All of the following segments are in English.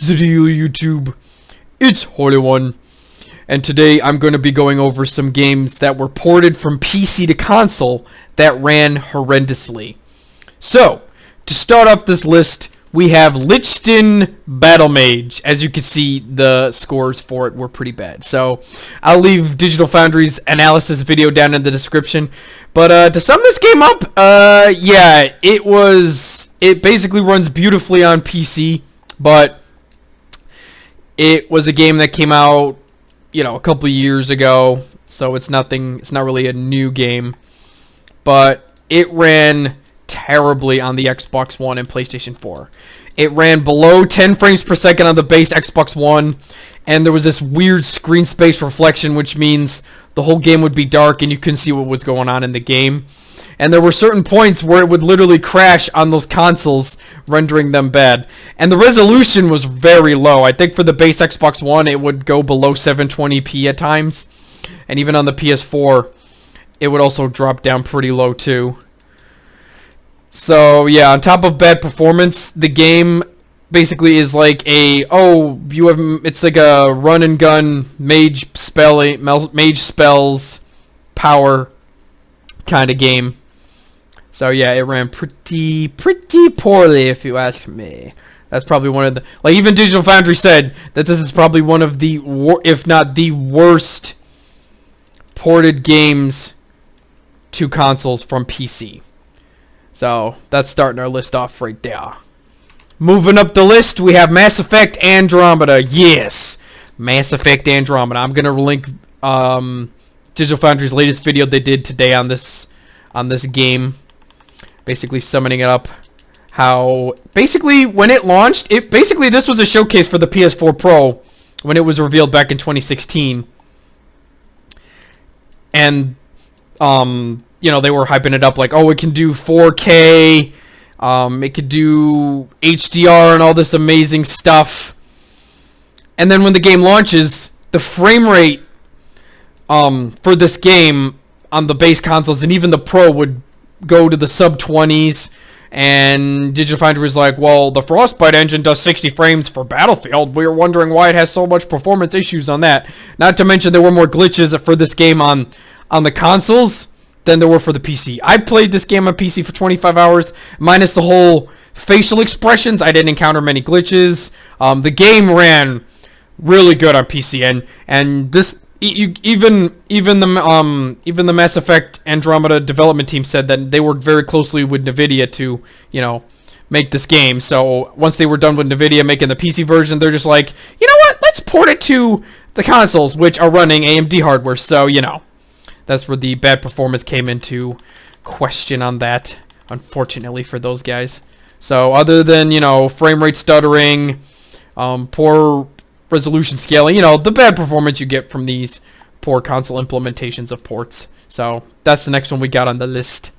What's the deal, YouTube? It's Holy One, and today I'm going to be going over some games that were ported from PC to console that ran horrendously. So, to start off this list, we have Lipstan Battle Mage. As you can see, the scores for it were pretty bad. So, I'll leave Digital Foundry's analysis video down in the description. But to sum this game up, yeah, it basically runs beautifully on PC, but it was a game that came out, a couple of years ago, so it's not really a new game, but it ran terribly on the Xbox One and PlayStation 4. It ran below 10 frames per second on the base Xbox One, and there was this weird screen space reflection, which means the whole game would be dark and you couldn't see what was going on in the game. And there were certain points where it would literally crash on those consoles, rendering them bad. And the resolution was very low. I think for the base Xbox One, it would go below 720p at times. And even on the PS4, it would also drop down pretty low too. So yeah, on top of bad performance, the game basically is like it's like a run and gun mage spells power kind of game. So yeah, it ran pretty poorly, if you ask me. That's probably one of the, even Digital Foundry said that this is probably one of the if not the worst ported games to consoles from PC. So that's starting our list off right there. Moving up the list, we have Mass Effect Andromeda. Yes, Mass Effect Andromeda. I'm gonna link Digital Foundry's latest video they did today on this game, basically summing it up. How basically when it launched, this was a showcase for the PS4 Pro when it was revealed back in 2016, and they were hyping it up like, oh, it can do 4K. It could do HDR and all this amazing stuff. And then when the game launches, the frame rate for this game on the base consoles and even the Pro would go to the sub-20s. And Digital Foundry was like, well, the Frostbite engine does 60 frames for Battlefield. We were wondering why it has so much performance issues on that. Not to mention there were more glitches for this game on the consoles than there were for the PC. I played this game on PC for 25 hours, minus the whole facial expressions. I didn't encounter many glitches. The game ran really good on PC, and this even the Mass Effect Andromeda development team said that they worked very closely with NVIDIA to make this game. So once they were done with NVIDIA making the PC version, they're just like, you know what? Let's port it to the consoles, which are running AMD hardware. So that's where the bad performance came into question on that, unfortunately for those guys. So other than, frame rate stuttering, poor resolution scaling, the bad performance you get from these poor console implementations of ports. So that's the next one we got on the list.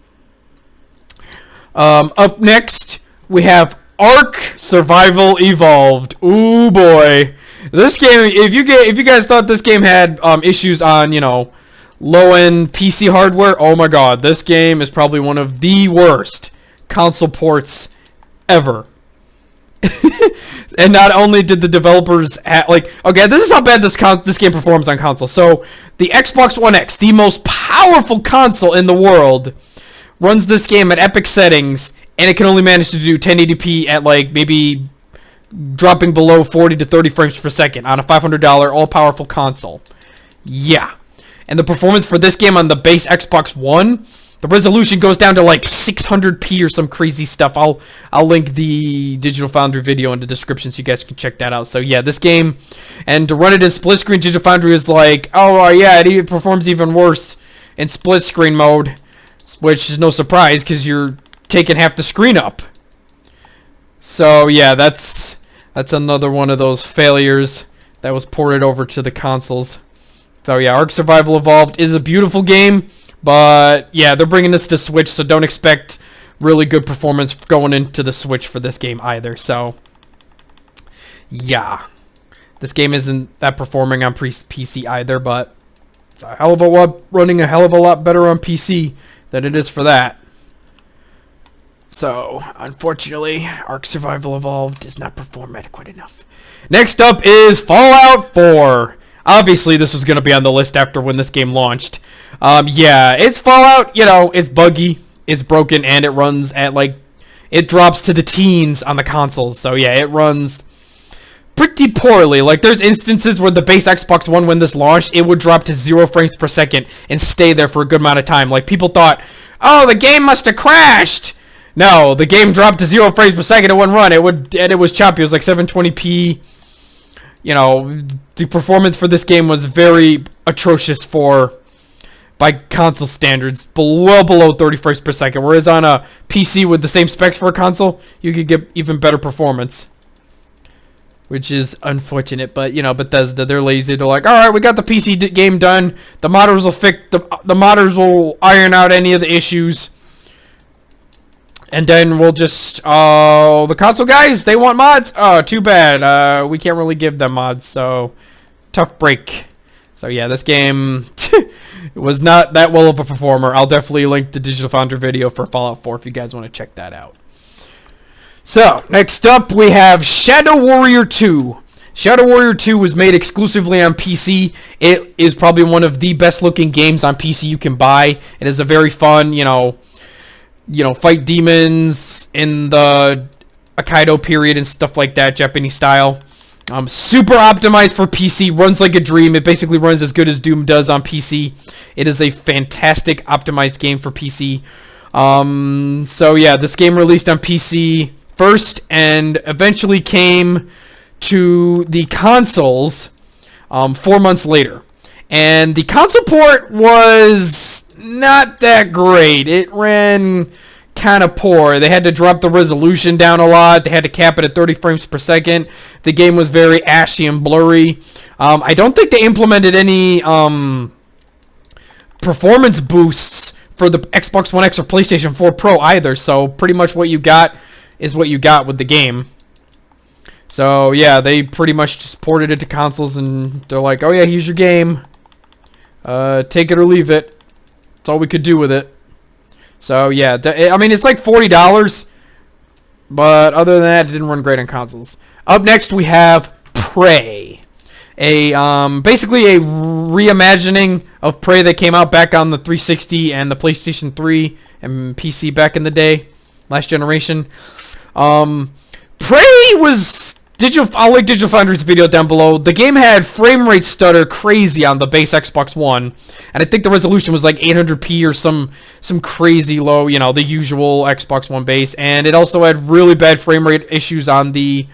Up next, we have Ark Survival Evolved. Ooh boy. This game, if you guys thought this game had issues on, low-end PC hardware, oh my god, this game is probably one of the worst console ports ever. And not only did the developers okay, this is how bad this game performs on console. So the Xbox One X, the most powerful console in the world, runs this game at epic settings, and it can only manage to do 1080p at maybe dropping below 40 to 30 frames per second on a $500 all-powerful console. Yeah. And the performance for this game on the base Xbox One, the resolution goes down to 600p or some crazy stuff. I'll link the Digital Foundry video in the description so you guys can check that out. So yeah, this game, and to run it in split screen, Digital Foundry is like, oh yeah, it performs even worse in split screen mode, which is no surprise because you're taking half the screen up. So yeah, that's another one of those failures that was ported over to the consoles. So yeah, Ark Survival Evolved is a beautiful game, but yeah, they're bringing this to Switch, so don't expect really good performance going into the Switch for this game either. So yeah, this game isn't that performing on PC either, but it's running a hell of a lot better on PC than it is for that. So, unfortunately, Ark Survival Evolved does not perform adequate enough. Next up is Fallout 4. Obviously, this was going to be on the list after when this game launched. Yeah, it's Fallout, you know, it's buggy, it's broken, and it runs at, like, it drops to the teens on the consoles. So, yeah, it runs pretty poorly. Like, there's instances where the base Xbox One, when this launched, it would drop to 0 frames per second and stay there for a good amount of time. Like, people thought, oh, the game must have crashed. No, the game dropped to 0 frames per second. It wouldn't run. It was choppy. It was like 720p. You know, the performance for this game was very atrocious by console standards, below 30 frames per second. Whereas on a PC with the same specs for a console, you could get even better performance, which is unfortunate. But you know, Bethesda, they're lazy. They're like, all right, we got the PC game done. The modders will fix the modders will iron out any of the issues. And then we'll just, the console guys, they want mods? Oh, too bad. We can't really give them mods, so tough break. So yeah, this game was not that well of a performer. I'll definitely link the Digital Foundry video for Fallout 4 if you guys want to check that out. So, next up we have Shadow Warrior 2. Shadow Warrior 2 was made exclusively on PC. It is probably one of the best looking games on PC you can buy. It is a very fun, you know, fight demons in the Akaido period and stuff like that, Japanese style. Super optimized for PC, runs like a dream. It basically runs as good as Doom does on PC. It is a fantastic optimized game for PC. So yeah, this game released on PC first and eventually came to the consoles 4 months later. And the console port was not that great. It ran kind of poor. They had to drop the resolution down a lot. They had to cap it at 30 frames per second. The game was very ashy and blurry. I don't think they implemented any performance boosts for the Xbox One X or PlayStation 4 Pro either. So pretty much what you got is what you got with the game. So yeah, they pretty much just ported it to consoles and they're like, oh yeah, here's your game. Take it or leave it. That's all we could do with it. So yeah, I mean, it's like $40, but other than that, it didn't run great on consoles. Up next, we have Prey, basically a reimagining of Prey that came out back on the 360 and the PlayStation 3 and PC back in the day, last generation. Prey was I'll link Digital Foundry's video down below. The game had frame rate stutter crazy on the base Xbox One, and I think the resolution was like 800p or some crazy low, you know, the usual Xbox One base. And it also had really bad frame rate issues on the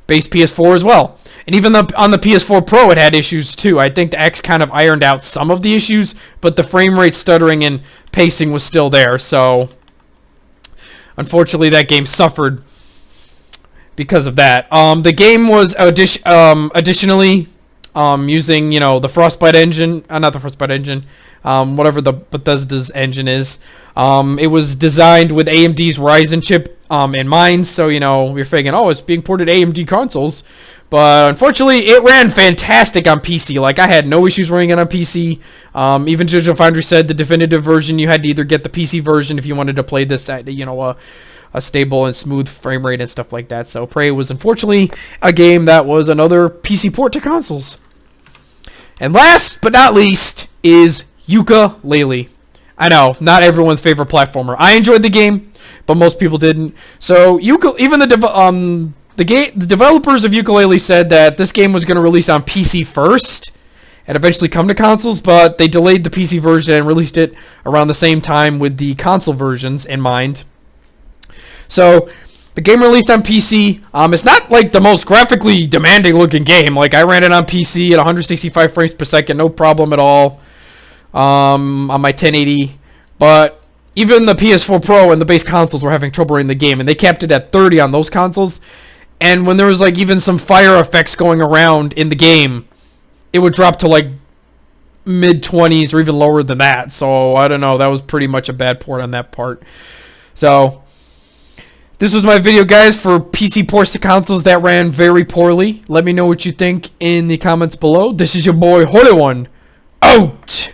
base PS4 as well. And even on the PS4 Pro, it had issues too. I think the X kind of ironed out some of the issues, but the frame rate stuttering and pacing was still there. So unfortunately, that game suffered because of that. The game was additionally using, you know, the Frostbite engine, not the Frostbite engine, whatever the Bethesda's engine is. It was designed with AMD's Ryzen chip in mind, so, you know, you're thinking, oh, it's being ported to AMD consoles. But unfortunately, it ran fantastic on PC. Like, I had no issues running it on PC. Even Digital Foundry said the definitive version, you had to either get the PC version if you wanted to play this at, you know, a stable and smooth frame rate and stuff like that. So Prey was unfortunately a game that was another PC port to consoles. And last but not least is YookaLaylee. I know, not everyone's favorite platformer. I enjoyed the game, but most people didn't. So even the developers of YookaLaylee said that this game was going to release on PC first and eventually come to consoles, but they delayed the PC version and released it around the same time with the console versions in mind. So the game released on PC. It's not like the most graphically demanding looking game. Like, I ran it on PC at 165 frames per second, no problem at all, on my 1080. But even the PS4 Pro and the base consoles were having trouble running the game, and they capped it at 30 on those consoles. And when there was like even some fire effects going around in the game, it would drop to like mid 20s or even lower than that. So I don't know, that was pretty much a bad port on that part. So this was my video, guys, for PC ports to consoles that ran very poorly. Let me know what you think in the comments below. This is your boy, Holy One, out!